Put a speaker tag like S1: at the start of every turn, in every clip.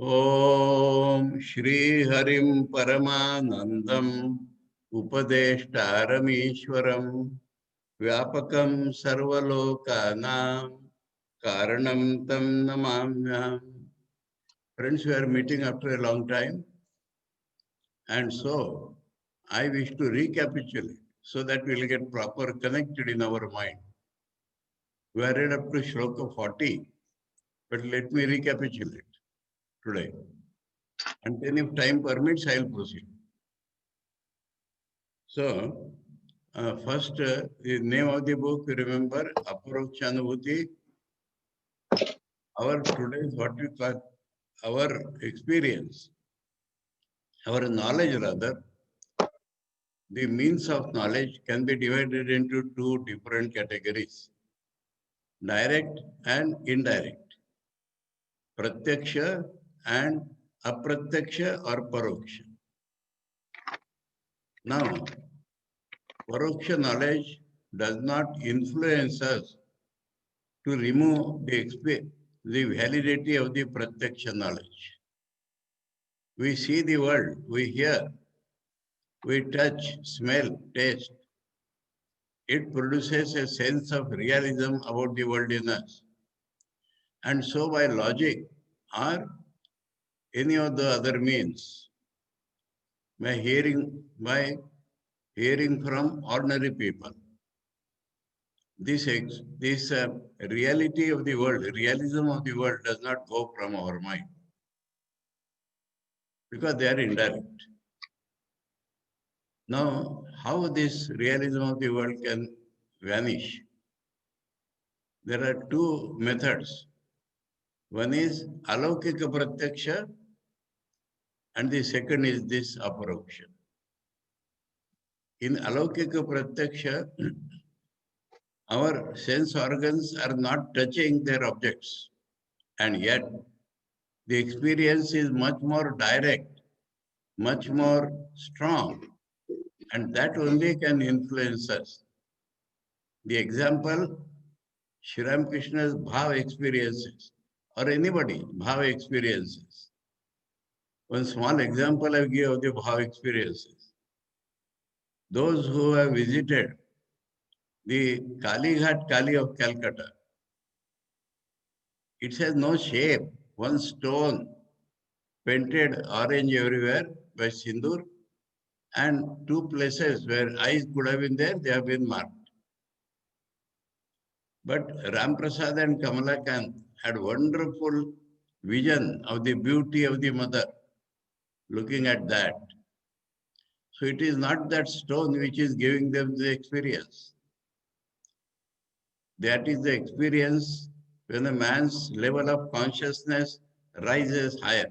S1: ओम श्री हरिम परमानंदम उपदेष्टारमीश्वरम व्यापकं सर्वलोकानां कारणं तं नमाम्यहम्. Friends, we are meeting after a long time, and so I wish to recapitulate so that we will get proper connected in our mind. We are read up to Shloka 40, but let me recapitulate today. And then if time permits, I will proceed. So, first, the name of the book, you remember, Aparokshanubhuti. Our today's what we call our experience, our knowledge rather, the means of knowledge can be divided into two different categories, direct and indirect, pratyaksha and apratyaksha or paroksha. Now, paroksha knowledge does not influence us to remove the validity of the pratyaksha knowledge. We see the world, we hear, we touch, smell, taste. It produces a sense of realism about the world in us. And so by logic or any of the other means, by hearing from ordinary people, this reality of the world, realism of the world does not go from our mind because they are indirect. Now, how this realism of the world can vanish? There are two methods. One is alaukika pratyaksha and the second is this aparoksha. In alaukika pratyaksha, our sense organs are not touching their objects, and yet the experience is much more direct, much more strong, and that only can influence us. The example, Shri Ram Krishna's bhav experiences, or anybody bhav experiences. One small example I give of the bhav experiences. Those who have visited the Kali Ghat Kali of Calcutta, it has no shape, one stone painted orange everywhere by Sindur, and two places where eyes could have been there, they have been marked. But Ram Prasad and Kamalakant had wonderful vision of the beauty of the mother looking at that. So it is not that stone which is giving them the experience. That is the experience when a man's level of consciousness rises higher.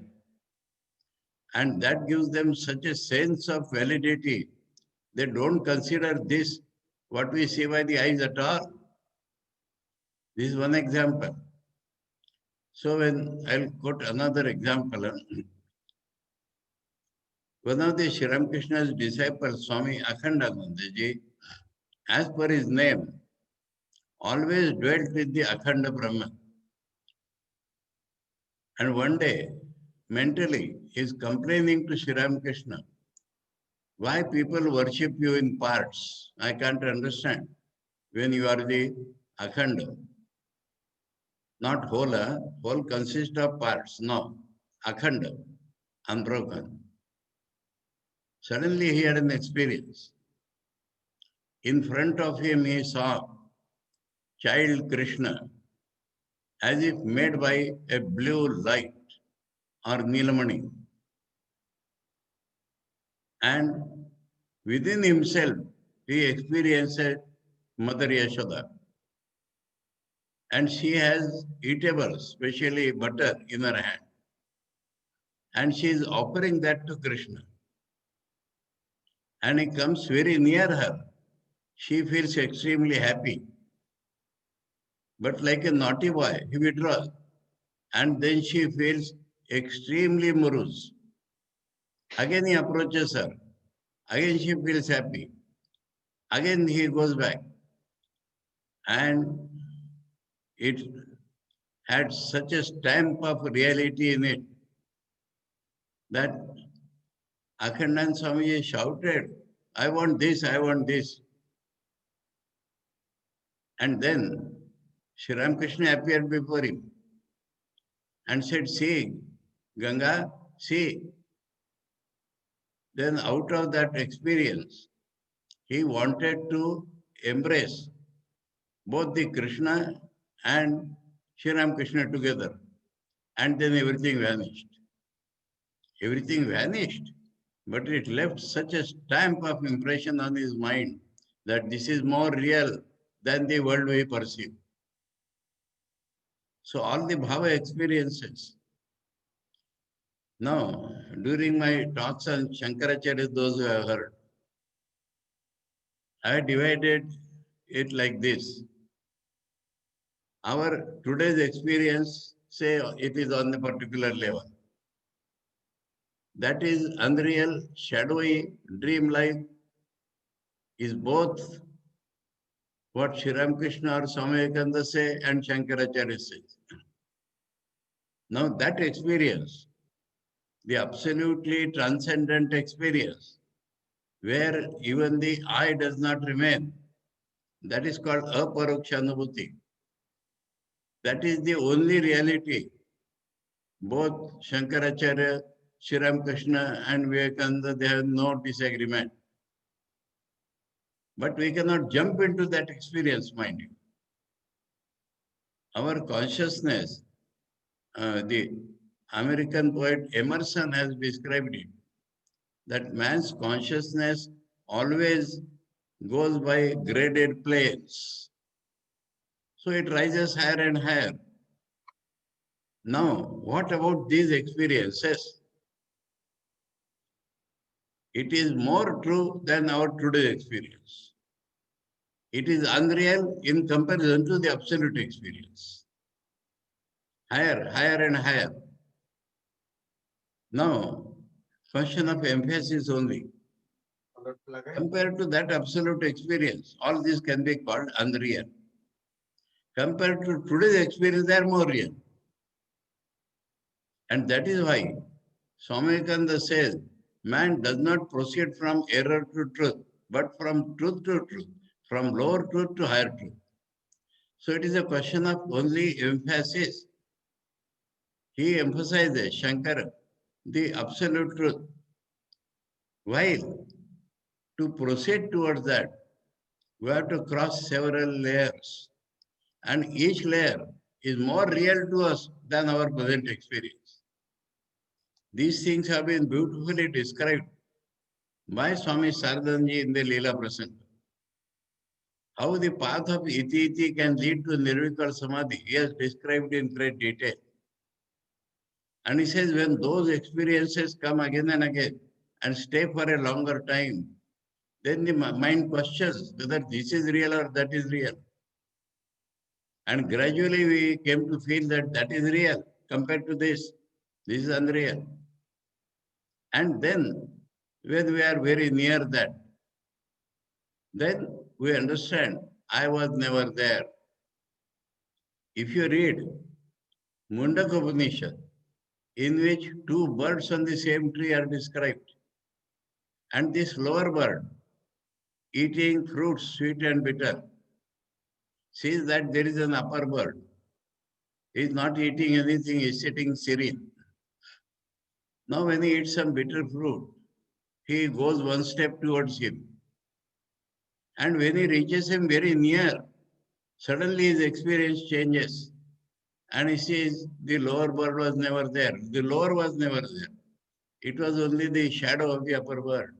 S1: And that gives them such a sense of validity. They don't consider this what we see by the eyes at all. This is one example. So when I'll quote another example, one of the Shri Ramakrishna's disciples, Swami Akhandanandaji, as per his name, always dwelt with the Akhanda Brahman. And one day, mentally, he is complaining to Shri Ramakrishna, why people worship you in parts? I can't understand. When you are the Akhanda, not whole, whole consists of parts. No, Akhanda, unbroken. Suddenly he had an experience. In front of him, he saw child Krishna as if made by a blue light or Nilamani. And within himself, he experienced Mother Yashoda. And she has eatables, especially butter, in her hand. And she is offering that to Krishna. And he comes very near her. She feels extremely happy. But like a naughty boy, he withdraws. And then she feels extremely morose. Again he approaches her. Again she feels happy. Again he goes back. And it had such a stamp of reality in it that Akhandan Swamiji shouted, I want this, I want this. And then Sri Ramakrishna appeared before him and said, see, Ganga, see. Then out of that experience, he wanted to embrace both the Krishna and Sri Ramakrishna together. And then everything vanished. Everything vanished, but it left such a stamp of impression on his mind that this is more real than the world we perceive. So all the bhava experiences. Now, during my talks on Shankaracharya, those who have heard, I divided it like this. Our today's experience, say it is on a particular level. That is unreal, shadowy, dreamlike, is both what Sri Ramakrishna or Swami Vivekananda say and Shankaracharya says. Now that experience, the absolutely transcendent experience, where even the I does not remain, that is called aparokshanubhuti. That is the only reality. Both Shankaracharya, Sri Ramakrishna and Vivekananda, they have no disagreement. But we cannot jump into that experience, mind you. Our consciousness, the American poet Emerson has described it, that man's consciousness always goes by graded planes. So it rises higher and higher. Now, what about these experiences? It is more true than our today's experience. It is unreal in comparison to the absolute experience. Higher, higher and higher. Now, question of emphasis only. Compared to that absolute experience, all this can be called unreal. Compared to today's experience, they are more real. And that is why Swami Vivekananda says, man does not proceed from error to truth, but from truth to truth, from lower truth to higher truth. So it is a question of only emphasis. He emphasizes, Shankara, the absolute truth. While to proceed towards that, we have to cross several layers. And each layer is more real to us than our present experience. These things have been beautifully described by Swami Sardanji in the Leela Prasanga. How the path of iti iti can lead to Nirvikal Samadhi, he has described in great detail. And he says when those experiences come again and again and stay for a longer time, then the mind questions whether this is real or that is real. And gradually we came to feel that that is real compared to this. This is unreal. And then when we are very near that, then we understand I was never there. If you read Mundaka Upanishad, in which two birds on the same tree are described, and this lower bird eating fruits sweet and bitter sees that there is an upper bird. He is not eating anything, he is sitting serene. Now when he eats some bitter fruit, he goes one step towards him. And when he reaches him very near, suddenly his experience changes. And he sees the lower bird was never there. The lower was never there. It was only the shadow of the upper bird.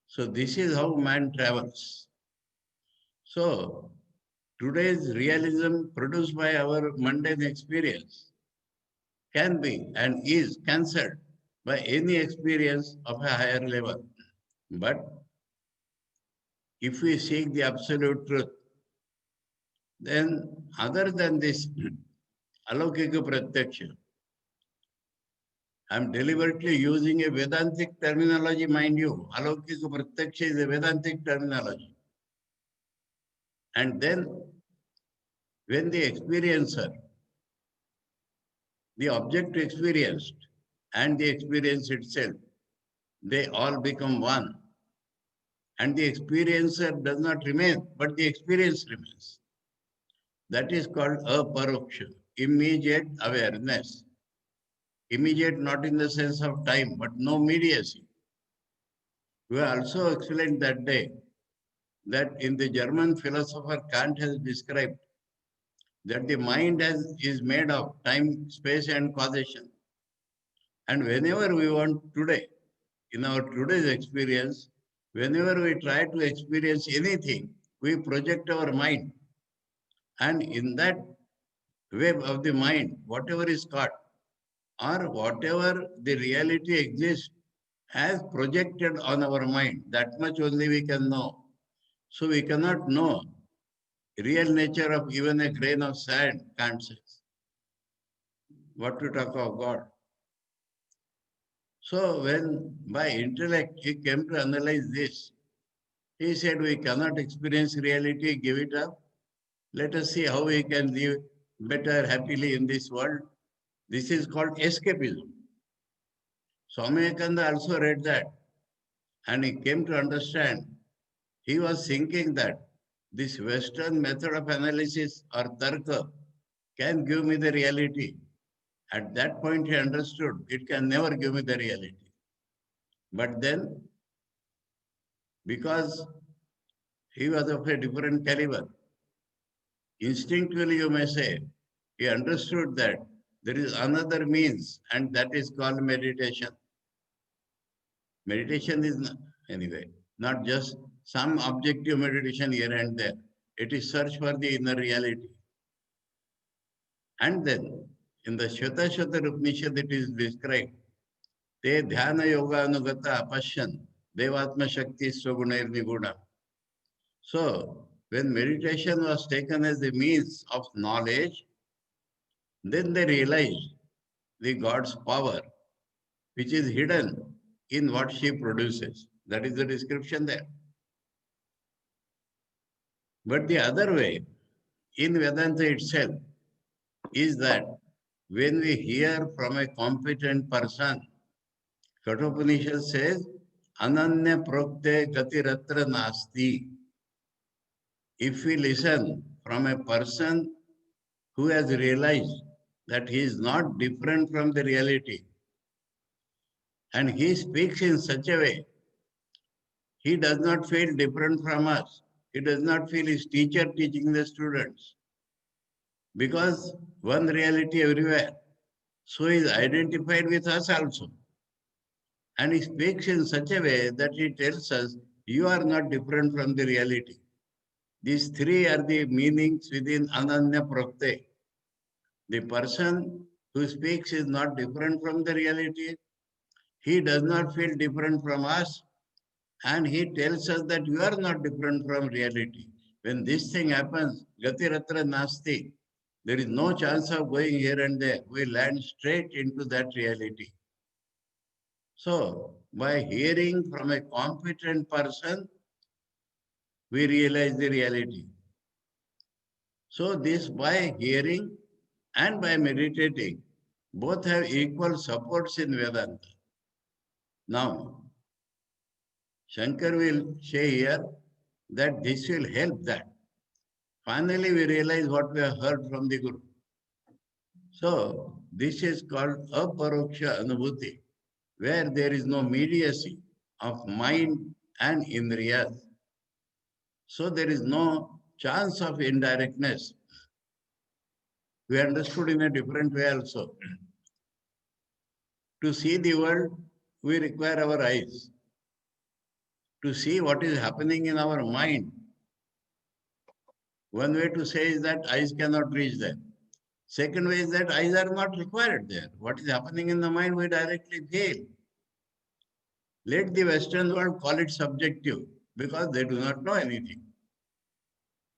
S1: So this is how man travels. So today's realism produced by our mundane experience can be and is cancelled by any experience of a higher level. But if we seek the absolute truth, then other than this alaukika pratyaksha, I'm deliberately using a Vedantic terminology, mind you. Alaukika pratyaksha is a Vedantic terminology. And then when the experiencer, the object experienced, and the experience itself, they all become one. And the experiencer does not remain, but the experience remains. That is called aparoksha, immediate awareness. Immediate not in the sense of time, but no mediacy. We also explained that day that in the German philosopher Kant has described that the mind is made of time, space, and causation. And whenever we want today, in our today's experience, whenever we try to experience anything, we project our mind. And in that web of the mind, whatever is caught or whatever the reality exists as projected on our mind, that much only we can know. So we cannot know real nature of even a grain of sand, can't say. What to talk of God? So when by intellect he came to analyze this, he said we cannot experience reality, give it up. Let us see how we can live better, happily in this world. This is called escapism. Swami Vivekananda also read that and he came to understand. He was thinking that this Western method of analysis or tarka can give me the reality. At that point, he understood it can never give me the reality. But then, because he was of a different caliber, instinctively, you may say, he understood that there is another means, and that is called meditation. Meditation is, anyway, not just some objective meditation here and there. It is search for the inner reality. And then, in the Shveta Upanishad, it is described, Te dhyana yoga anugata apashyan devatma shakti swagunair niguna. So, when meditation was taken as the means of knowledge, then they realized the God's power, which is hidden in what she produces. That is the description there. But the other way, in Vedanta itself, is that when we hear from a competent person, Kathopanishad says, Ananya prokte gatiratra nasti. If we listen from a person who has realized that he is not different from the reality, and he speaks in such a way, he does not feel different from us. He does not feel his teacher teaching the students. Because one reality everywhere. So he is identified with us also. And he speaks in such a way that he tells us, you are not different from the reality. These three are the meanings within Ananya Prakte. The person who speaks is not different from the reality. He does not feel different from us. And he tells us that you are not different from reality. When this thing happens, Gatiratra Nasti, there is no chance of going here and there. We land straight into that reality. So, by hearing from a competent person, we realize the reality. So, this by hearing and by meditating, both have equal supports in Vedanta. Now, Shankar will say here that this will help that. Finally, we realize what we have heard from the Guru. So, this is called aparoksha anubhuti, where there is no mediacy of mind and indriyas. So, there is no chance of indirectness. We understood in a different way also. To see the world, we require our eyes. To see what is happening in our mind, one way to say is that eyes cannot reach there. Second way is that eyes are not required there. What is happening in the mind, we directly feel. Let the Western world call it subjective because they do not know anything.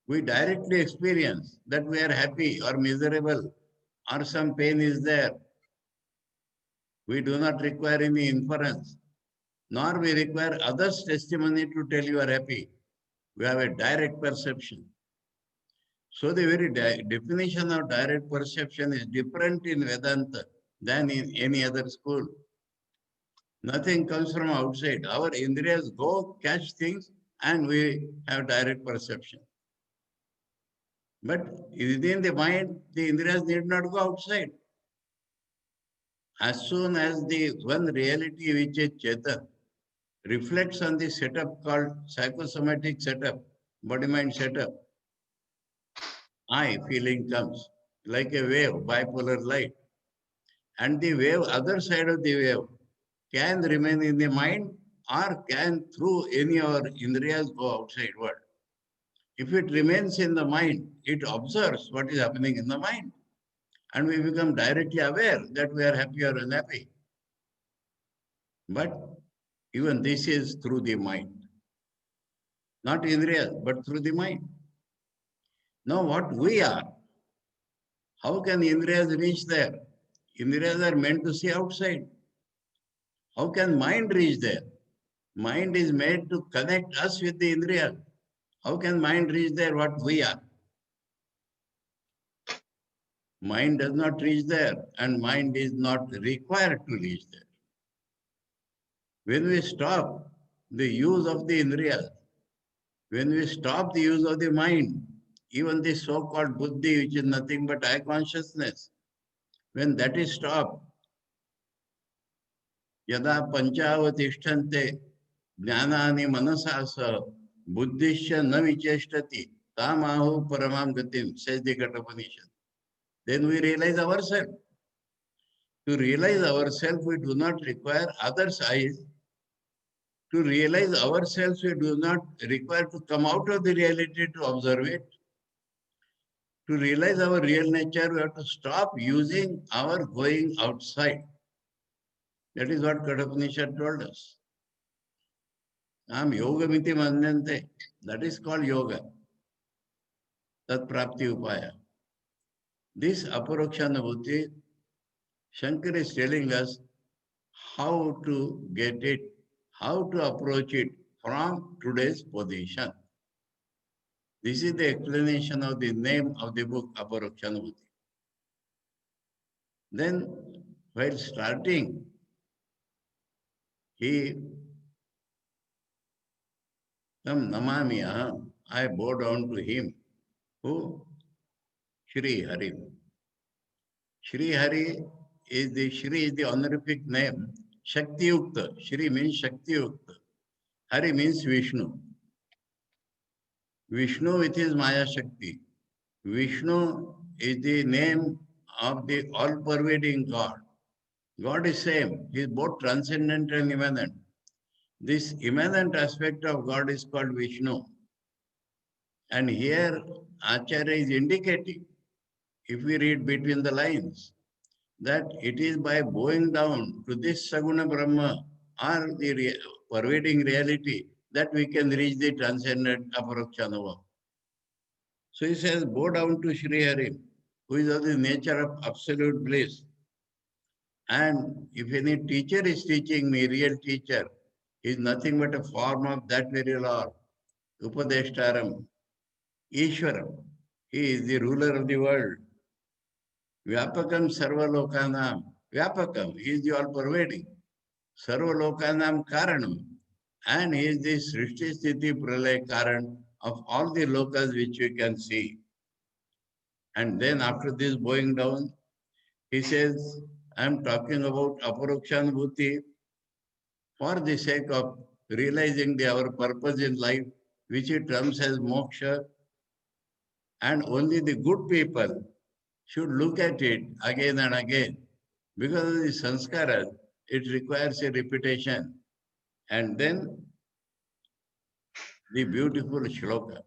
S1: We directly experience that we are happy or miserable or some pain is there. We do not require any inference, nor we require others' testimony to tell you are happy. We have a direct perception. So the very definition of direct perception is different in Vedanta than in any other school. Nothing comes from outside. Our indriyas go catch things and we have direct perception. But within the mind, the indriyas need not go outside. As soon as the one reality which is Chetan reflects on the setup called psychosomatic setup, body-mind setup, I feeling comes like a wave, bipolar light. And the wave, other side of the wave, can remain in the mind or can through any or indriyas go outside world. If it remains in the mind, it observes what is happening in the mind. And we become directly aware that we are happy or unhappy. But even this is through the mind. Not indriyas, but through the mind. Now what we are, how can indriyas reach there? Indriyas are meant to see outside. How can mind reach there? Mind is made to connect us with the indriya. How can mind reach there what we are? Mind does not reach there and mind is not required to reach there. When we stop the use of the indriya, when we stop the use of the mind, even the so-called buddhi, which is nothing but I consciousness, when that is stopped, yada panchavatiष्ठन्ते ज्ञानानि मनसा सह बुद्धिश्च न विचेष्टति tamahu paramam gatim, says the Kathopanishad. Then we realize ourselves. To realize ourselves, we do not require others' eyes. To realize ourselves, we do not require to come out of the reality to observe it. To realize our real nature, we have to stop using our going outside. That is what Kathopanishad told us. Am yoga miti manyante. That is called yoga. Tat prapti upaya. This aparokshanubhuti, Shankar is telling us how to get it, how to approach it from today's position. This is the explanation of the name of the book, Aparokshanubhuti. Then, while starting, he Tam Namami Aham, I bow down to him. Who? Shri Hari. Shri Hari Shri is the honorific name. Shakti Yukta. Shri means Shakti Yukta. Hari means Vishnu. Vishnu with his Maya Shakti. Vishnu is the name of the all-pervading God. God is same. He is both transcendent and immanent. This immanent aspect of God is called Vishnu. And here Acharya is indicating, if we read between the lines, that it is by bowing down to this Saguna Brahma or the pervading reality that we can reach the transcendent Aparokshanubhava. So he says, bow down to Sri Hari, who is of the nature of absolute bliss. And if any teacher is teaching me, real teacher, is nothing but a form of that very Lord, Upadeshtaram, Ishwaram. He is the ruler of the world. Vyapakam Sarvalokanam. Vyapakam, he is the all-pervading. Sarvalokanam Karanam. And he is the Srishti Sthiti Pralaya Karan of all the lokas which we can see. And then after this bowing down, he says, I am talking about Aparokshanubhuti for the sake of realizing our purpose in life, which he terms as moksha, and only the good people should look at it again and again. Because of the sanskara, it requires a repetition. And then the beautiful shloka.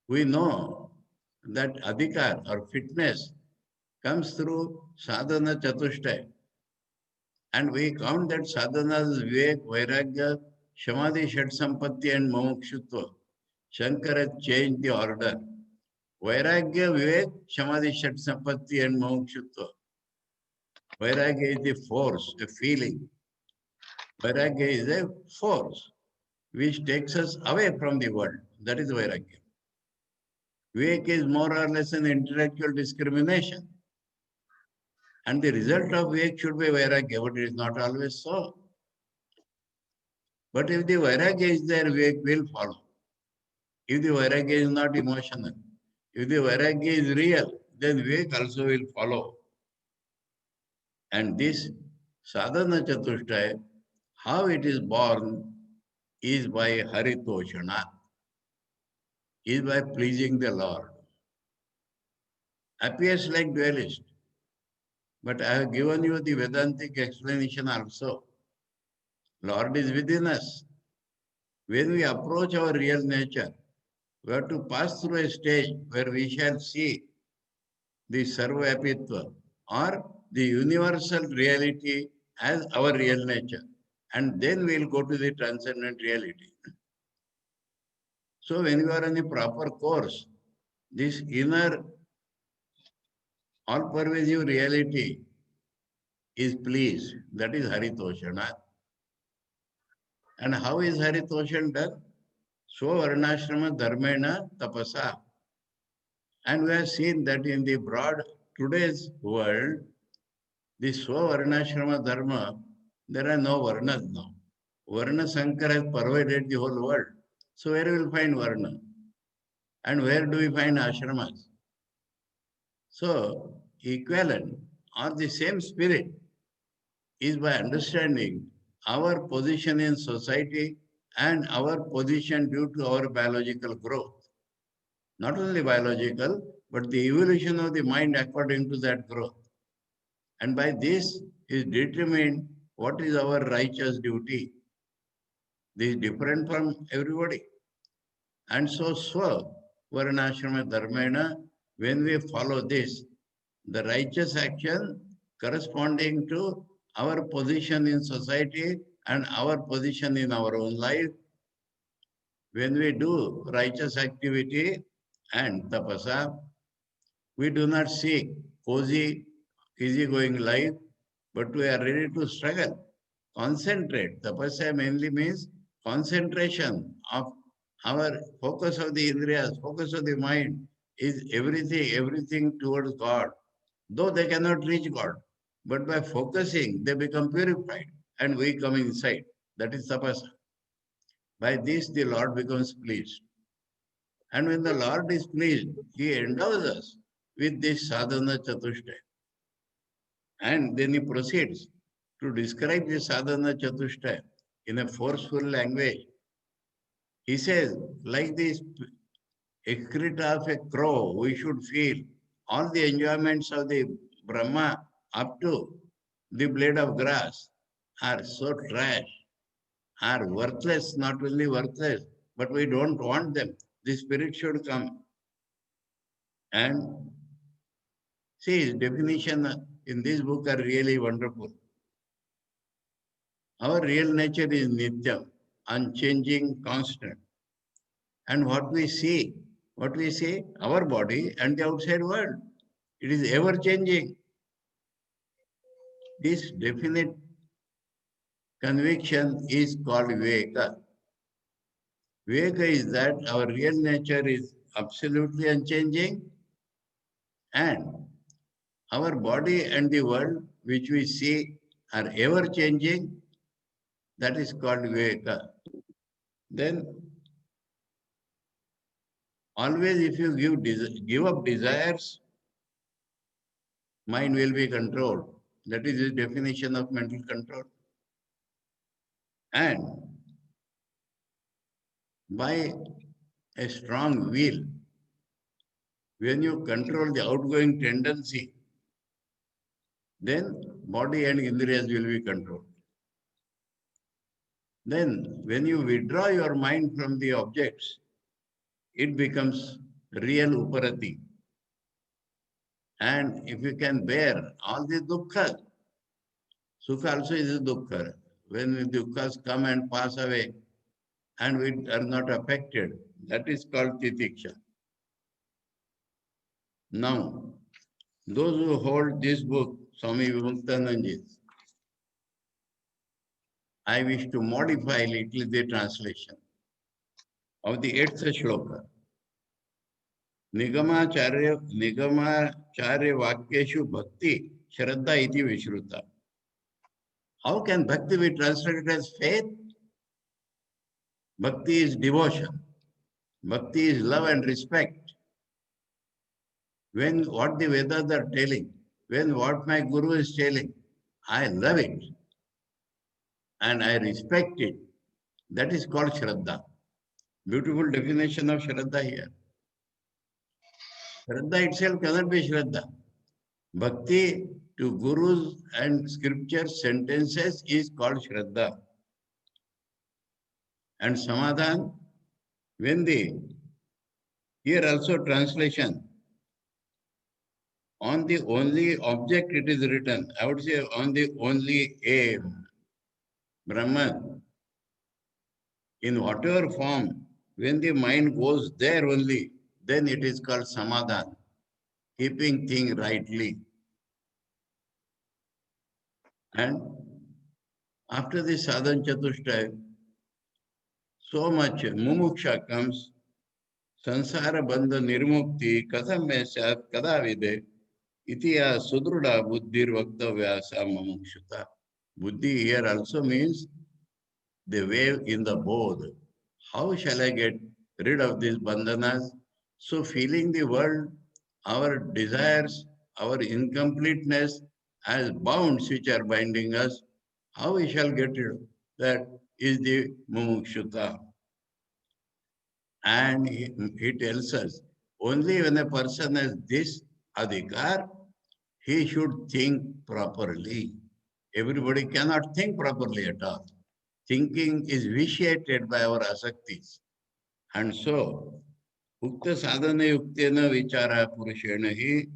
S1: We know that adhikar or fitness comes through sadhana chatushtaya. And we count that sadhanas vivek, vairagya, samadhi, shat sampatti and mumukshutva. Shankara changed the order. Vairagya, vivek, samadhi, shat sampatti and mumukshutva. Vairagya is the force, a feeling. Vairagya is a force which takes us away from the world. That is vairagya. Vivek is more or less an intellectual discrimination. And the result of Vivek should be Vairagya, but it is not always so. But if the Vairagya is there, Vivek will follow. If the Vairagya is not emotional, if the Vairagya is real, then Vivek also will follow. And this sadhana chatushtaya, how it is born is by Haritoshana, is by pleasing the Lord. Appears like dualist, but I have given you the Vedantic explanation also. Lord is within us. When we approach our real nature, we have to pass through a stage where we shall see the Sarvapitva or the universal reality as our real nature. And then we'll go to the transcendent reality. So when you are on a proper course, this inner all-pervasive reality is pleased. That is Haritoshana. And how is Haritoshan done? Swavarnashrama dharmena tapasa. And we have seen that in the broad today's world, the Swavarnashrama dharma, there are no varnas now. Varna Sankar has pervaded the whole world. So where will we find varna? And where do we find ashramas? So equivalent or the same spirit is by understanding our position in society and our position due to our biological growth. Not only biological, but the evolution of the mind according to that growth. And by this is determined what is our righteous duty. This is different from everybody. And so Varnashrama Dharmena, when we follow this, the righteous action corresponding to our position in society and our position in our own life, when we do righteous activity and tapasa, we do not seek cozy, easygoing life, but we are ready to struggle. Concentrate. Tapasya mainly means concentration of our focus of the indriyas, focus of the mind is everything towards God. Though they cannot reach God, but by focusing, they become purified and we come inside. That is tapasya. By this, the Lord becomes pleased. And when the Lord is pleased, He endows us with this sadhana chatushtaya. And then He proceeds to describe the sadhana chatushtaya in a forceful language. He says, like this excreta of a crow, we should feel all the enjoyments of the Brahma up to the blade of grass are so trash, are worthless, not only worthless, but we don't want them. The spirit should come. And see, his definition in this book are really wonderful. Our real nature is nityam, unchanging, constant. And what we see, our body and the outside world, it is ever changing. This definite conviction is called Viveka. Viveka is that our real nature is absolutely unchanging and our body and the world which we see are ever changing. That is called Viveka. Then always if you give up desires, mind will be controlled. That is the definition of mental control. And by a strong will, when you control the outgoing tendency, then body and indriyas will be controlled. Then when you withdraw your mind from the objects, it becomes real uparati. And if you can bear all the dukkha, sukha also is a dukkha. When the dukkhas come and pass away and we are not affected, that is called titiksha. Now, those who hold this book, Swami Vimukthanandaji's, I wish to modify little the translation of the 8th shloka. Nigamacharya Vakyeshu Bhakti Shraddha iti Vishruta. How can bhakti be translated as faith? Bhakti is devotion. Bhakti is love and respect. When what the Vedas are telling, when what my Guru is telling, I love it and I respect it. That is called Shraddha. Beautiful definition of Shraddha here. Shraddha itself cannot be Shraddha. Bhakti to Gurus and scripture sentences is called Shraddha. And Samadhan, when here also translation, on the only object it is written, I would say on the only aim, Brahman, in whatever form, when the mind goes there only, then it is called Samadhan, keeping thing rightly. And after the sadhan chatushtaya, so much mumuksha comes, sansara bandha nirmukti katham mesat kada vide itiya sudruda buddhir vaktavya sa mumukshuta. Buddhi here also means the wave in the boat. How shall I get rid of these bandhanas? So feeling the world, our desires, our incompleteness as bounds which are binding us, how we shall get rid of that is the mumukshuta. And he tells us, only when a person has this adhikar, he should think properly. Everybody cannot think properly at all. Thinking is vitiated by our asaktis. And so, Ukta sadhana yuktena vichara purushena hi.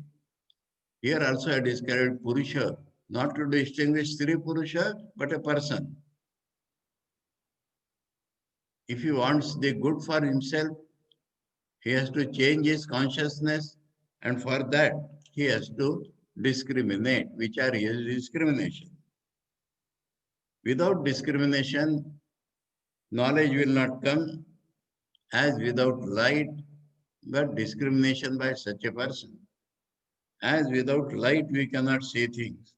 S1: Here also I described Purusha, not to distinguish Sri Purusha, but a person. If he wants the good for himself, he has to change his consciousness, and for that, he has to discriminate, which are his discrimination. Without discrimination, knowledge will not come, as without light, but discrimination by such a person. As without light, we cannot see things.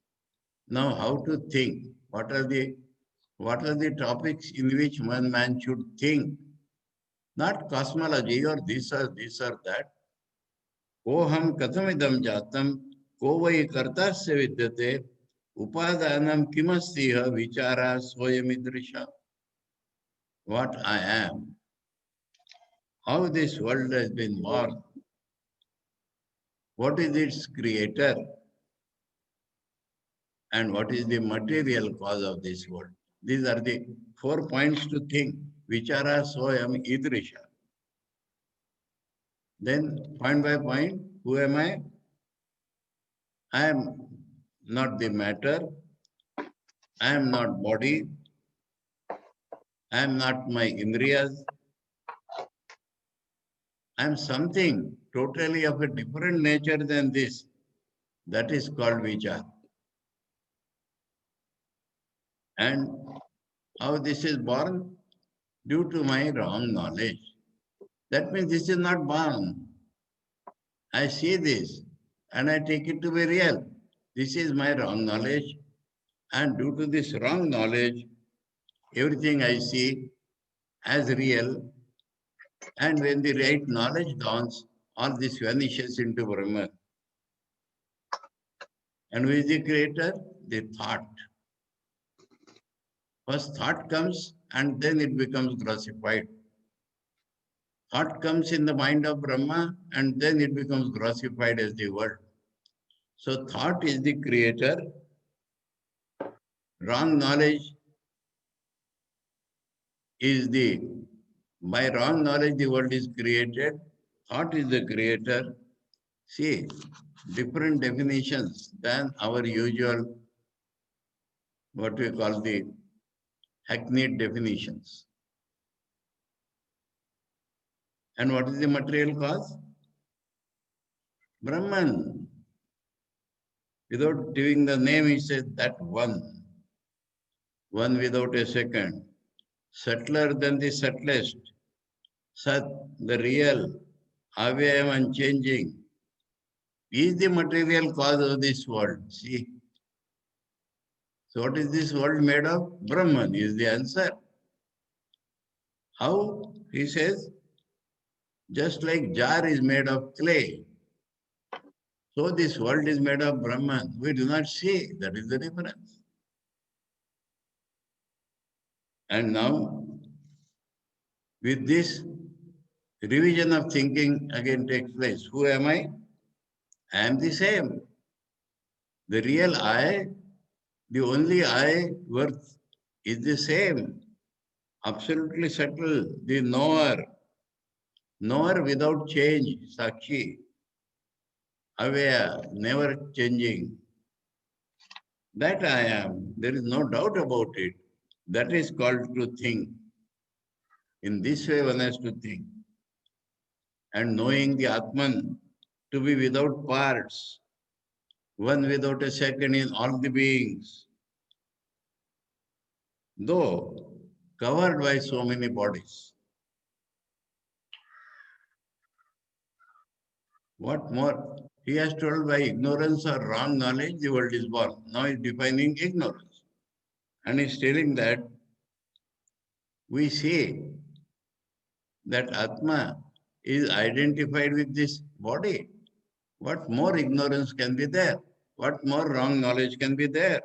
S1: Now, how to think? What are the topics in which one man should think? Not cosmology or this or that. Ko ham katamidam jatam, ko vai kartasya vidyate, upadanam kimastiha vichara swayamidrisha. What I am, how this world has been born, what is its creator, and what is the material cause of this world. These are the 4 points to think. Vichara soyam idrisha. Then point by point, who am I? I am not the matter. I am not body. I am not my indriyas. I am something totally of a different nature than this. That is called vichar. And how this is born? Due to my wrong knowledge. That means this is not born. I see this and I take it to be real. This is my wrong knowledge. And due to this wrong knowledge, everything I see as real. And when the right knowledge dawns, all this vanishes into Brahman. And who is the creator? The thought. First thought comes and then it becomes grossified. Thought comes in the mind of Brahma and then it becomes grossified as the world. So thought is the creator. Wrong knowledge is by wrong knowledge the world is created. Thought is the creator. See, different definitions than our usual, what we call the hackneyed definitions. And what is the material cause? Brahman. Without giving the name, he says that one. One without a second. Subtler than the subtlest. Sat, the real. Avyayam, unchanging. is the material cause of this world. See, so what is this world made of? Brahman is the answer. How? He says, just like jar is made of clay, so this world is made of Brahman. We do not see. That is the difference. And now, with this revision of thinking again takes place. Who am I? I am the same. The real I, the only I worth is the same. Absolutely settled. The knower. Knower without change. Sakshi. Aware. Never changing. That I am. There is no doubt about it. That is called to think. In this way, one has to think. And knowing the Atman to be without parts, one without a second in all the beings, though covered by so many bodies. What more? He has told by ignorance or wrong knowledge, the world is born. Now he's defining ignorance. And he's telling that we see that Atma is identified with this body. What more ignorance can be there? What more wrong knowledge can be there?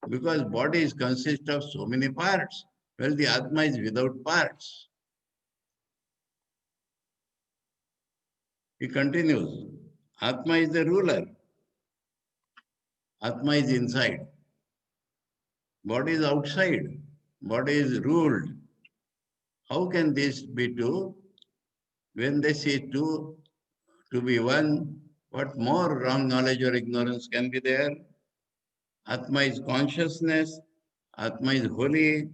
S1: Because bodies consist of so many parts. Well, the Atma is without parts. He continues, Atma is the ruler. Atma is inside. Body is outside. Body is ruled. How can this be two? When they see two to be one, what more wrong knowledge or ignorance can be there? Atma is consciousness. Atma is holy.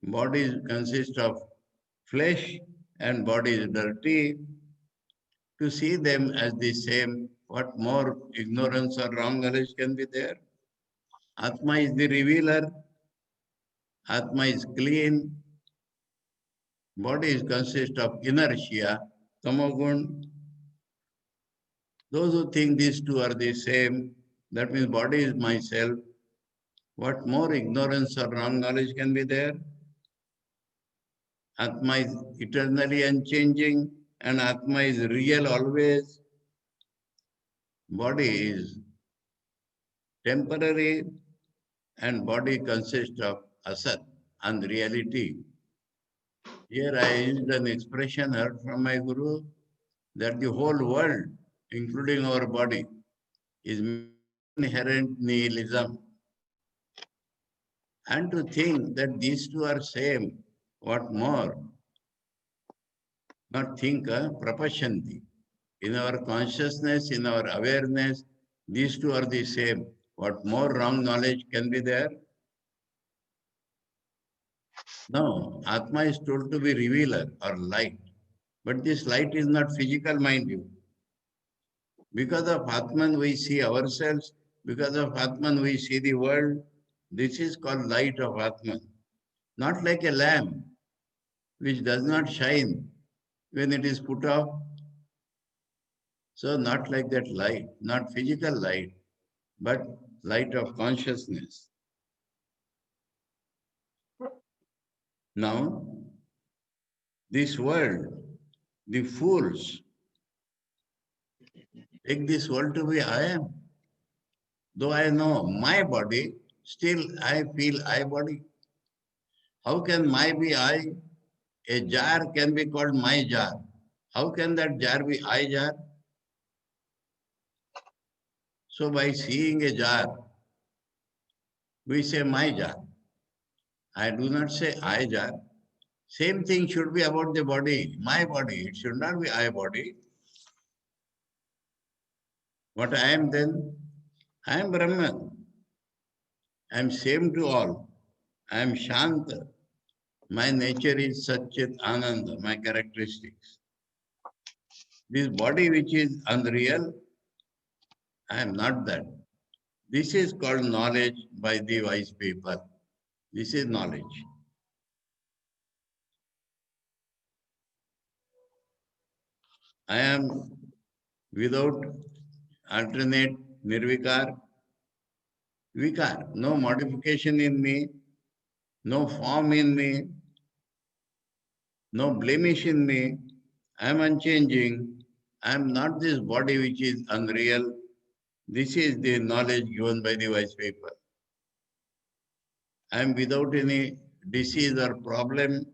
S1: Body consists of flesh and body is dirty. To see them as the same, what more ignorance or wrong knowledge can be there? Atma is the revealer. Atma is clean. Body consists of inertia, tamogun. Those who think these two are the same, that means body is myself. What more ignorance or wrong knowledge can be there? Atma is eternally unchanging and Atma is real always. Body is temporary and body consists of asat, unreality. Here I used an expression heard from my guru that the whole world, including our body, is inherent nihilism. And to think that these two are same, what more? Not think, prapashanti. In our consciousness, in our awareness, these two are the same. What more wrong knowledge can be there? No, Atma is told to be revealer or light. But this light is not physical, mind you. Because of Atman, we see ourselves. Because of Atman, we see the world. This is called light of Atman. Not like a lamp, which does not shine when it is put off. So not like that light, not physical light, but light of consciousness. Now, this world, the fools, take this world to be I am. Though I know my body, still I feel I body. How can my be I? A jar can be called my jar. How can that jar be I jar? So by seeing a jar, we say my jar. I do not say I jar. Same thing should be about the body, my body. It should not be I body. What I am then? I am Brahman. I am same to all. I am Shanta. My nature is Satchit Ananda, my characteristics. This body which is unreal, I am not that. This is called knowledge by the wise people. This is knowledge. I am without alternate, nirvikar, vikar, no modification in me, no form in me, no blemish in me. I am unchanging. I am not this body which is unreal. This is the knowledge given by the wise people. I am without any disease or problem.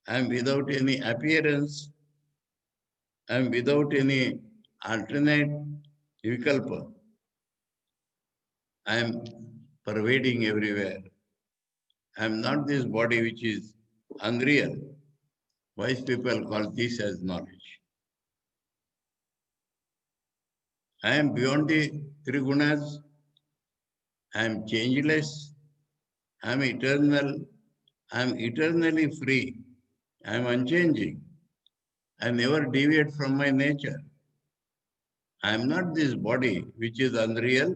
S1: I am without any appearance. I am without any alternate vikalpa. I am pervading everywhere. I am not this body which is unreal. Wise people call this as knowledge. I am beyond the three gunas. I am changeless. I am eternal. I am eternally free. I am unchanging. I never deviate from my nature. I am not this body which is unreal.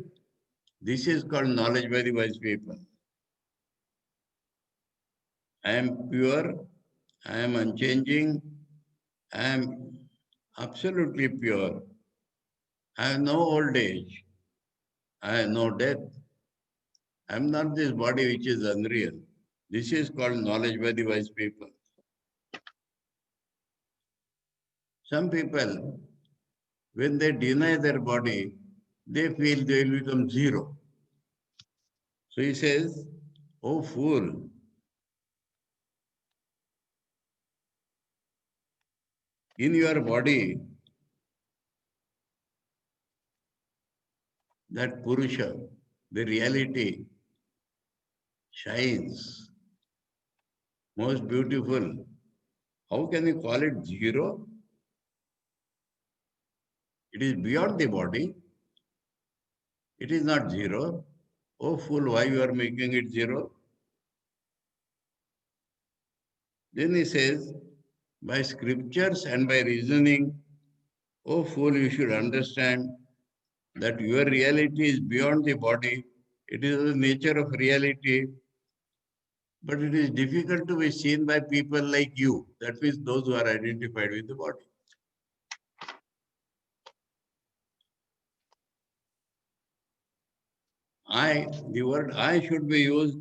S1: This is called knowledge by the wise people. I am pure. I am unchanging. I am absolutely pure. I have no old age. I have no death. I am not this body which is unreal. This is called knowledge by the wise people. Some people, when they deny their body, they feel they will become zero. So he says, oh fool, in your body, that Purusha, the reality, shines, most beautiful. How can you call it zero? It is beyond the body. It is not zero. Oh fool, why you are making it zero? Then he says, by scriptures and by reasoning, oh fool, you should understand that your reality is beyond the body. It is the nature of reality, but it is difficult to be seen by people like you. That means those who are identified with the body. The word I should be used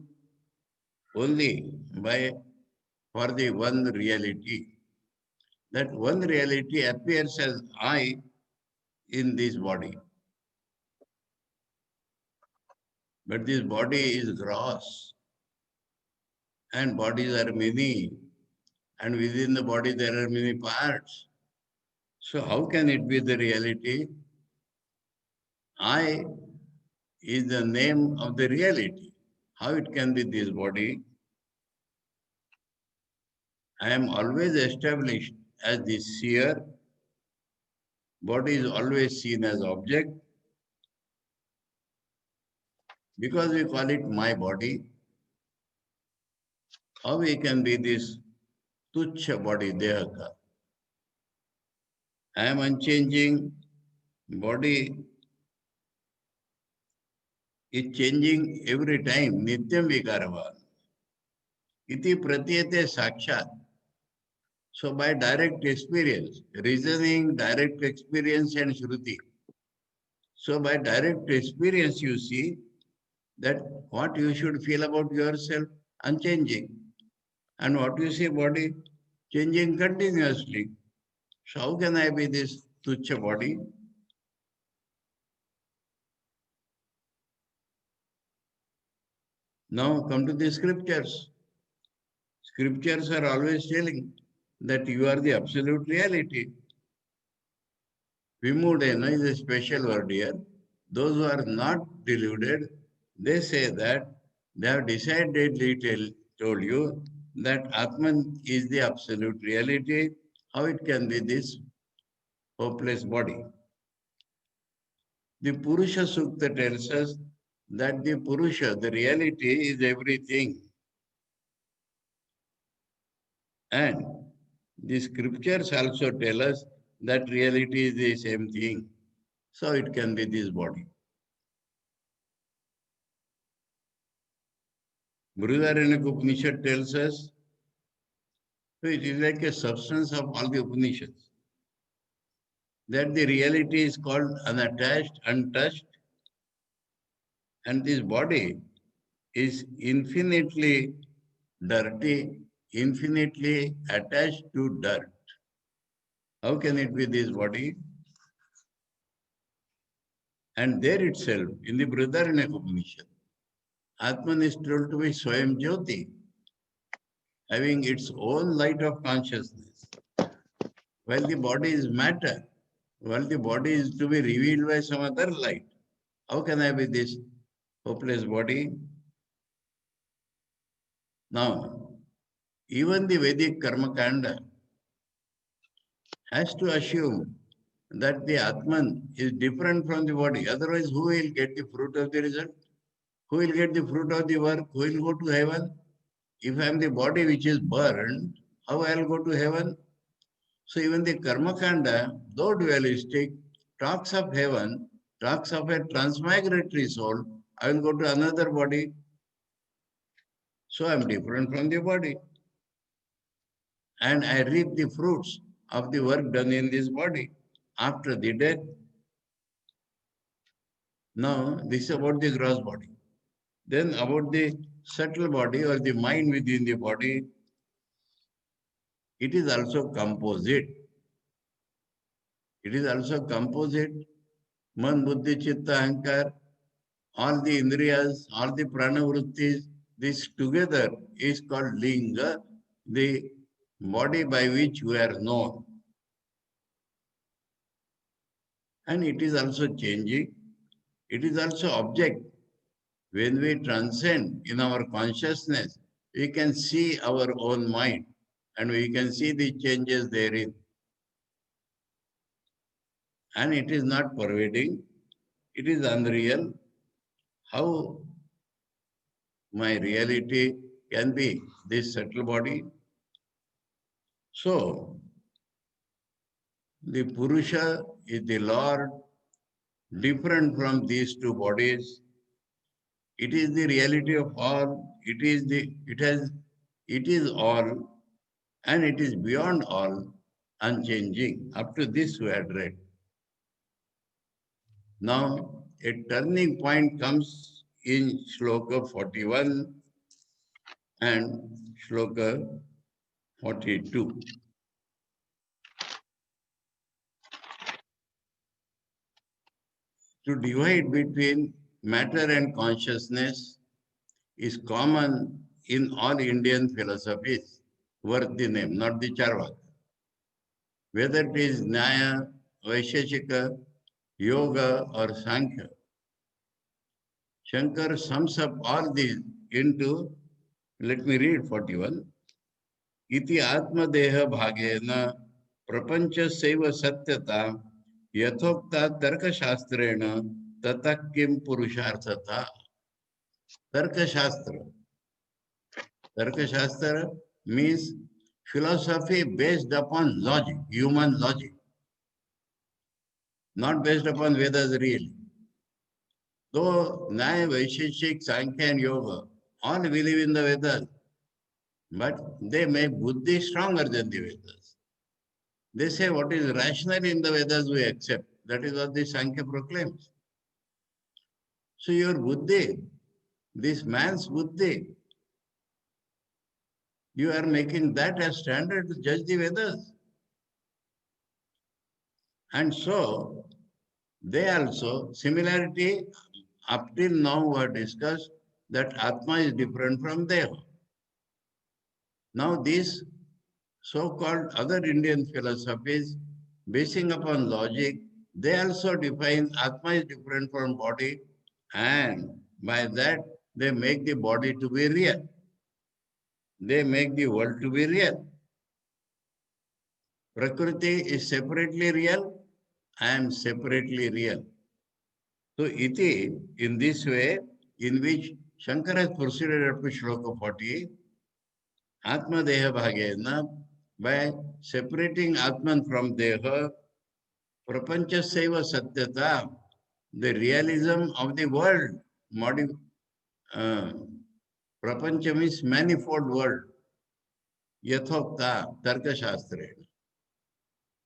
S1: only for the one reality. That one reality appears as I in this body. But this body is gross and bodies are many, and within the body there are many parts. So how can it be the reality? I is the name of the reality. How it can be this body? I am always established as the seer. Body is always seen as object. Because we call it my body, how we can be this tuchya body, dehaka? I am unchanging. Body is changing every time. Nityam vikarava. Iti pratyate sakshat. So by direct experience, reasoning, direct experience and shruti. So by direct experience you see that what you should feel about yourself, unchanging. And what you see body, changing continuously. So how can I be this tuchya body? Now come to the scriptures. Scriptures are always telling that you are the absolute reality. Vimudena is a special word here. Those who are not deluded, they say that they have decidedly told you that Atman is the absolute reality. How it can be this hopeless body? The Purusha Sukta tells us that the Purusha, the reality, is everything. And the scriptures also tell us that reality is the same thing. So it can be this body. Brihadaranyaka Upanishad tells us, so it is like a substance of all the Upanishads. that the reality is called unattached, untouched, and this body is infinitely dirty, infinitely attached to dirt. How can it be this body? And there itself, in the Brihadaranyaka Upanishad, Atman is told to be Swayam Jyoti, having its own light of consciousness, while the body is matter, while the body is to be revealed by some other light. How can I be this hopeless body? Now, even the Vedic Karma Kanda has to assume that the Atman is different from the body. Otherwise, who will get the fruit of the result? Who will get the fruit of the work? Who will go to heaven? If I am the body which is burned, how I will go to heaven? So even the Karma Kanda, though dualistic, talks of heaven, talks of a transmigratory soul. I will go to another body. So I am different from the body. And I reap the fruits of the work done in this body after the death. Now, this is about the gross body. Then about the subtle body or the mind within the body, it is also composite. It is also composite. Man, Buddhi, Chitta, Ahankar, all the Indriyas, all the Prana Vrittis, this together is called Linga, the body by which we are known. And it is also changing. It is also object. When we transcend in our consciousness, we can see our own mind and we can see the changes therein. And it is not pervading, it is unreal. How my reality can be this subtle body? So, the Purusha is the Lord, different from these two bodies. It is the reality of all. It is all, and it is beyond all, unchanging. Up to this we had read. Now, a turning point comes in Shloka 41 and Shloka 42. To divide between matter and consciousness is common in all Indian philosophies, worth the name, not the Charvaka. Whether it is Nyaya, Vaisheshika, Yoga, or Sankhya, Shankar sums up all these into, let me read 41. Iti atmadeha bhagena prapanchasaiva satyata yathokta tarkashastrena tata kim purusharthata. Tarkashastra. Tarkashastra means philosophy based upon logic, human logic, not based upon Vedas really. Though Nyaya, Vaisheshik, Sankhya and Yoga all believe in the Vedas, but they make Buddhi stronger than the Vedas. They say what is rational in the Vedas we accept. That is what the Sankhya proclaims. So your Buddhi, this man's Buddhi, you are making that as standard to judge the Vedas. And so they also, similarity, up till now we have discussed that Atma is different from Deva. Now these so-called other Indian philosophies, basing upon logic, they also define Atma is different from body, and by that they make the body to be real. They make the world to be real. Prakriti is separately real, I am separately real. So iti, in this way, in which Shankara has proceeded up to Shloka 40, Atma Deha Bhagena, by separating Atman from Deha, Prapancha Seva Satyata, the realism of the world, uh, Prapancha means manifold world, Yathokta, Tarka Shastra,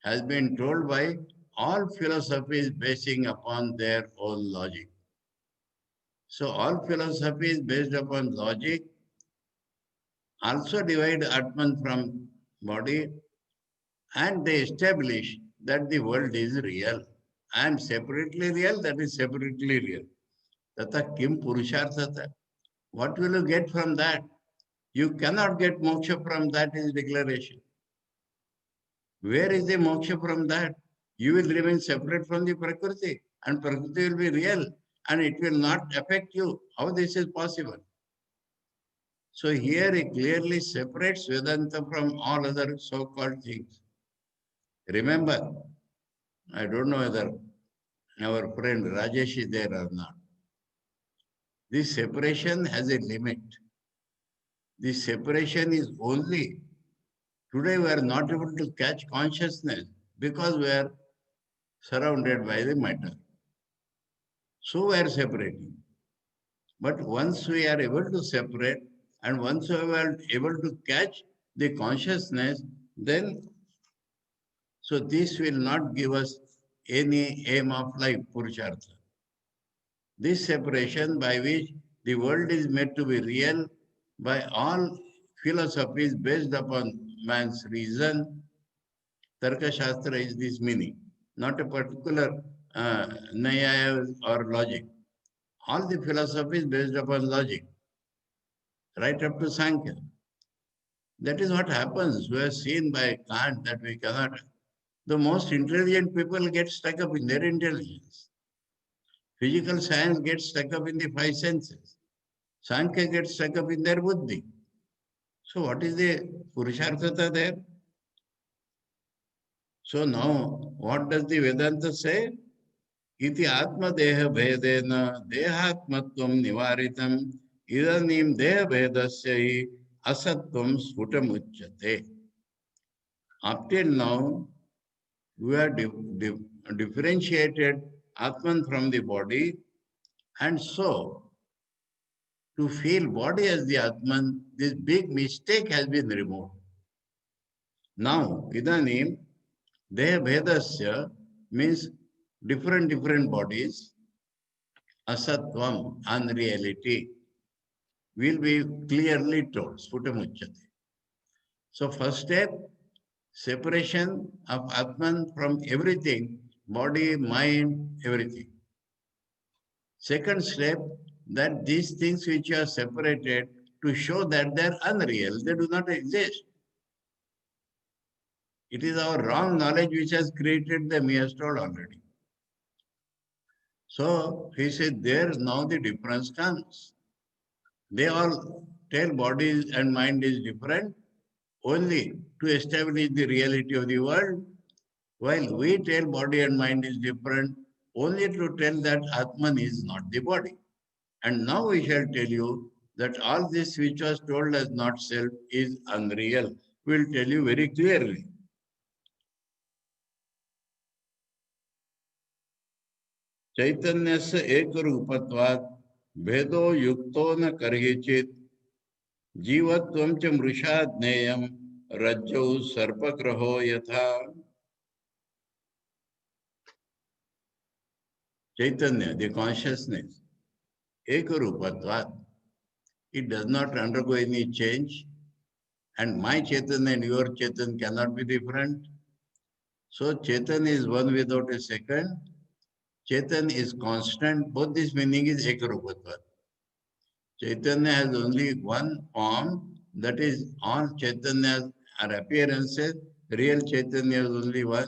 S1: has been told by all philosophies basing upon their own logic. So all philosophies based upon logic also divide Atman from body, and they establish that the world is real. I am separately real, that is separately real. Tata kim purusharthata. What will you get from that? You cannot get moksha from that is declaration. Where is the moksha from that? You will remain separate from the Prakriti, and Prakriti will be real, and it will not affect you. How this is possible? So here it clearly separates Vedanta from all other so-called things. Remember, I don't know whether our friend Rajesh is there or not. This separation has a limit. This separation is only, today we are not able to catch consciousness because we are surrounded by the matter. So we are separating. But once we are able to separate and once we are able to catch the consciousness, then so this will not give us any aim of life, Purushartha. This separation by which the world is made to be real by all philosophies based upon man's reason, Tarka Shastra is this meaning, not a particular Nyaya or logic. All the philosophies based upon logic, right up to Sankhya. That is what happens. We have seen by Kant that we cannot. The most intelligent people get stuck up in their intelligence. Physical science gets stuck up in the five senses. Sankhya gets stuck up in their buddhi. So what is the Purusharthata there? So now, what does the Vedanta say? Iti atma deha bhedena dehatmatvam nivaritam idanim deha bhedasya hi asatvam sputamuchyate. Up till now, we are differentiated Atman from the body, and so to feel body as the Atman, this big mistake has been removed. Now, idanim deha bhedasya means different bodies, asatvam, unreality, will be clearly told, sputamuchyate. So first step, separation of Atman from everything, body, mind, everything. Second step, that these things which are separated to show that they are unreal, they do not exist. It is our wrong knowledge which has created them, he has told already. So he said, there now the difference comes. They all tell body and mind is different only to establish the reality of the world, while we tell body and mind is different only to tell that Atman is not the body. And now we shall tell you that all this which was told as not self is unreal. We will tell you very clearly. चैतन्यस्य एकरूपत्वात् भेदो युक्तो न कर्हिचित् जीवत्वं च मृषा ज्ञेयं रज्जौ सर्पग्रहो यथा. Chaitanya, the consciousness, ekarupatvat, it does not undergo any change, and my Chaitanya and your Chaitanya cannot be different. So Chaitanya is one without a second. Chaitanya is constant. Both this meaning is ekarupatvat. Chaitanya has only one form, that is all Chaitanyas are appearances. Real Chaitanya is only one,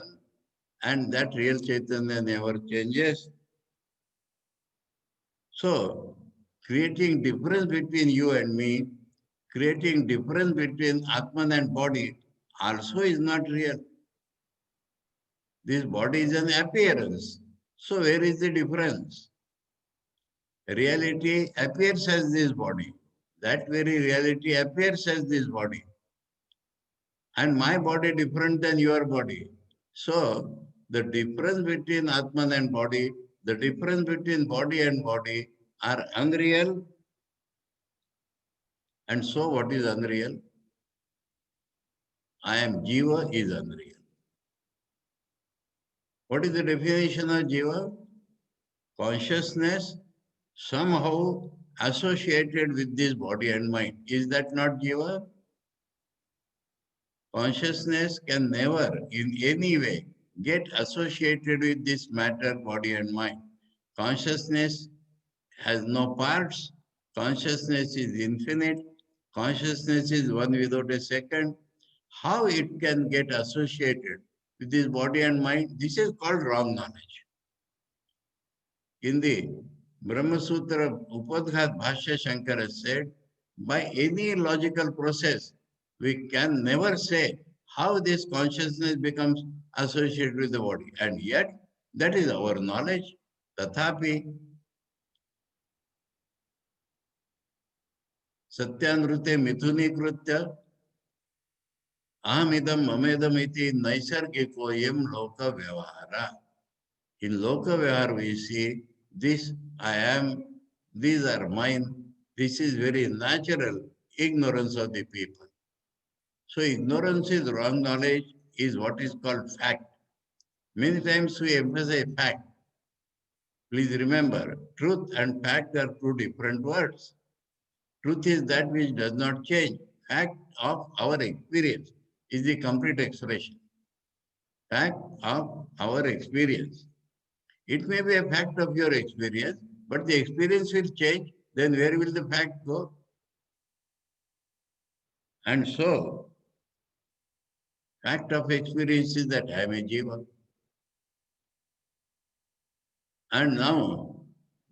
S1: and that real Chaitanya never changes. So, creating difference between you and me, creating difference between Atman and body also is not real. This body is an appearance. So where is the difference? Reality appears as this body. That very reality appears as this body. And my body different than your body. So the difference between Atman and body, the difference between body and body are unreal. And so what is unreal? I am Jiva is unreal. What is the definition of Jiva? Consciousness somehow associated with this body and mind. Is that not Jiva? Consciousness can never in any way get associated with this matter, body and mind. Consciousness has no parts. Consciousness is infinite. Consciousness is one without a second. How it can get associated with this body and mind? This is called wrong knowledge. In the Brahma Sutra Upadghat Bhashya Shankara said, by any logical process, we can never say how this consciousness becomes associated with the body. And yet, that is our knowledge. Tathapi Satyanrute Mithunikritya Ahamidam Mamedam iti Naisargikoyam Loka Vyavahara. In Loka Vyavahara, we see this I am, these are mine. This is very natural ignorance of the people. So ignorance is wrong knowledge is what is called fact. Many times we emphasize fact. Please remember, truth and fact are two different words. Truth is that which does not change. Fact of our experience is the complete expression. Fact of our experience. It may be a fact of your experience, but the experience will change. Then where will the fact go? And so, fact of experience is that I am a jiva. And now,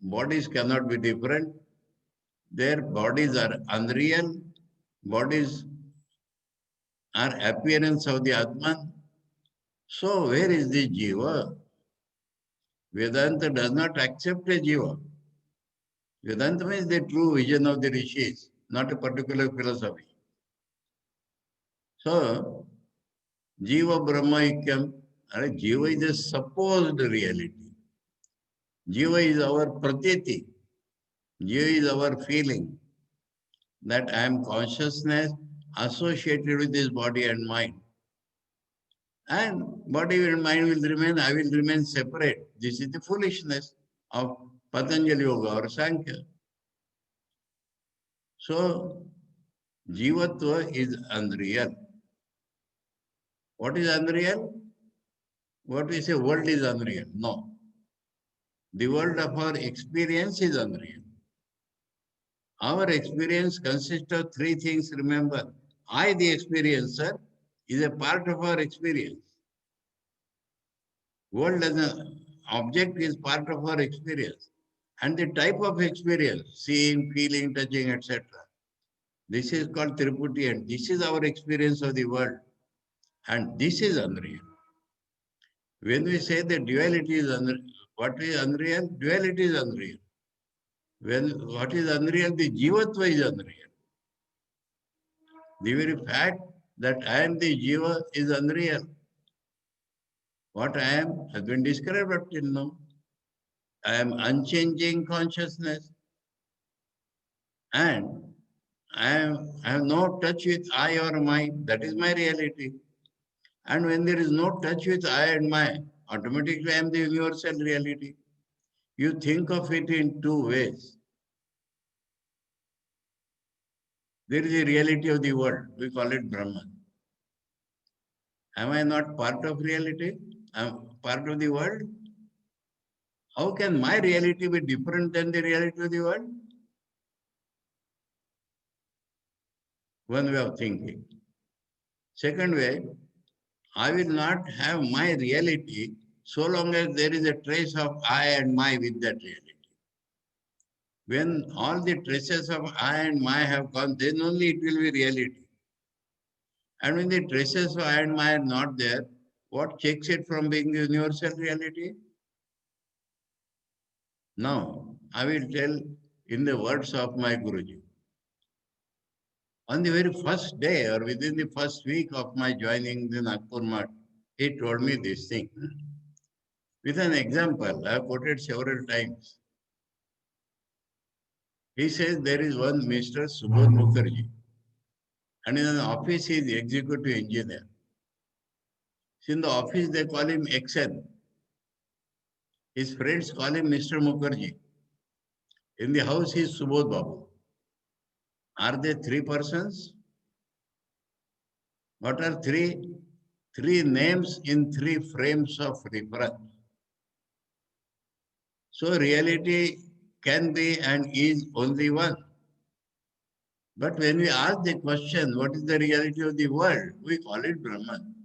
S1: bodies cannot be different. Their bodies are unreal. Bodies are appearance of the Atman. So, where is the jiva? Vedanta does not accept a jiva. Vedanta means the true vision of the rishis, not a particular philosophy. So, Jiva Brahma Ikyam, Jiva is a supposed reality. Jiva is our pratiti. Jiva is our feeling that I am consciousness associated with this body and mind. And body and mind will remain, I will remain separate. This is the foolishness of Patanjali Yoga or Sankhya. So, Jivatva is unreal. What is unreal? What we say world is unreal. No. The world of our experience is unreal. Our experience consists of three things, remember. I, the experiencer, is a part of our experience. World as an object is part of our experience. And the type of experience, seeing, feeling, touching, etc. This is called Triputi, and this is our experience of the world. And this is unreal. When we say that duality is unreal, what is unreal? Duality is unreal. When what is unreal? The jivatva is unreal. The very fact that I am the jiva is unreal. What I am has been described up till now. I am unchanging consciousness. And I have no touch with I or my. That is my reality. And when there is no touch with I and my, automatically I am the universal reality. You think of it in two ways. There is a reality of the world. We call it Brahman. Am I not part of reality? I am part of the world. How can my reality be different than the reality of the world? One way of thinking. Second way, I will not have my reality so long as there is a trace of I and my with that reality. When all the traces of I and my have gone, then only it will be reality. And when the traces of I and my are not there, what checks it from being the universal reality? Now, I will tell in the words of my Guruji. On the very first day or within the first week of my joining the Nagpur Math, he told me this thing. With an example, I have quoted several times. He says there is one Mr. Subodh Mukherjee, and in an office he is the executive engineer. So in the office they call him XN. His friends call him Mr. Mukherjee. In the house, he is Subodh Babu. Are they three persons? What are three? Three names in three frames of reference. So reality can be and is only one. But when we ask the question, what is the reality of the world? We call it Brahman.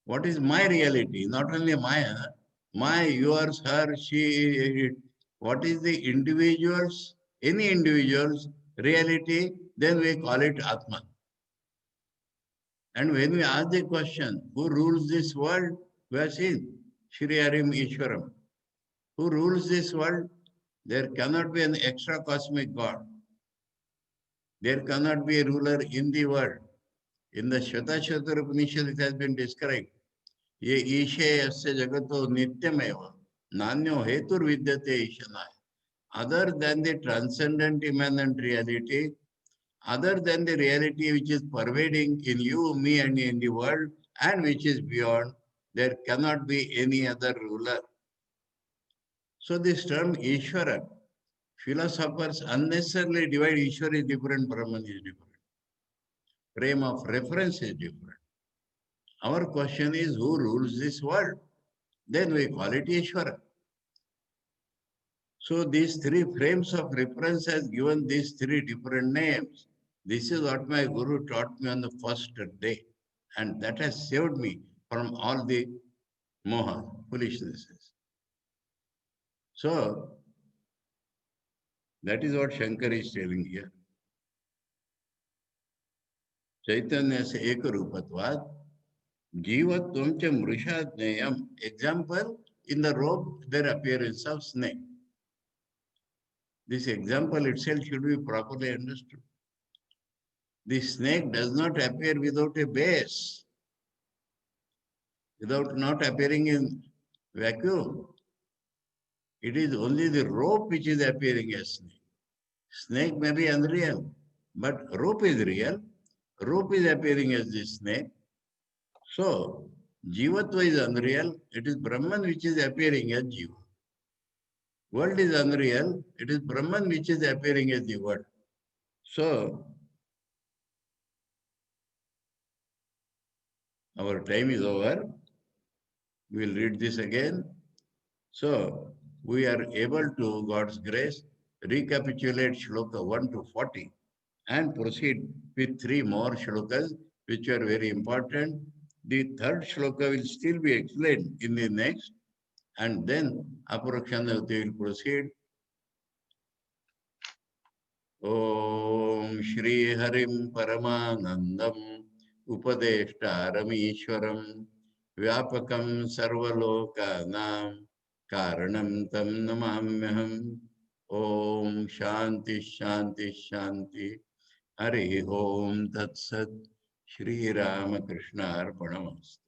S1: What is my reality? Not only my, yours, her, she, it. What is the individual's, any individual's reality? Then we call it Atman. And when we ask the question, who rules this world? We have seen Shri Harim Ishwaram. Who rules this world? There cannot be an extra cosmic God. There cannot be a ruler in the world. In the Shvatashvatara Upanishad, it has been described. Ye ishe yasya jagato nityameva nanyo hetur vidyate ishanaya. Other than the transcendent immanent reality, other than the reality which is pervading in you, me, and in the world, and which is beyond, there cannot be any other ruler. So this term Ishvara, philosophers unnecessarily divide Ishvara is different, Brahman is different. Frame of reference is different. Our question is who rules this world? Then we call it Ishvara. So these three frames of reference has given these three different names. This is what my Guru taught me on the first day. And that has saved me from all the moha, foolishnesses. So that is what Shankar is telling here. Chaitanya se ekarupatvad, jivatvam cha mrishadneyam. Example, in the rope, there appearance of snake. This example itself should be properly understood. The snake does not appear without a base, without not appearing in vacuum. It is only the rope which is appearing as snake. Snake may be unreal, but rope is real. Rope is appearing as the snake. So, Jivatva is unreal. It is Brahman which is appearing as Jiva. World is unreal. It is Brahman which is appearing as the world. So, our time is over. We will read this again. So, we are able to, God's grace, recapitulate shloka 1 to 40 and proceed with three more shlokas, which are very important. The third shloka will still be explained in the next, and then Aparakshanavati will proceed. Om Shri Harim Paramanandam Upadeshtaramishwaram Vyapakam Sarvalokanam Karanam Tam Namamyaham. Om Shanti Shanti Shanti. Hari Om Tat Sat. Shri Ramakrishna Arpanamastu.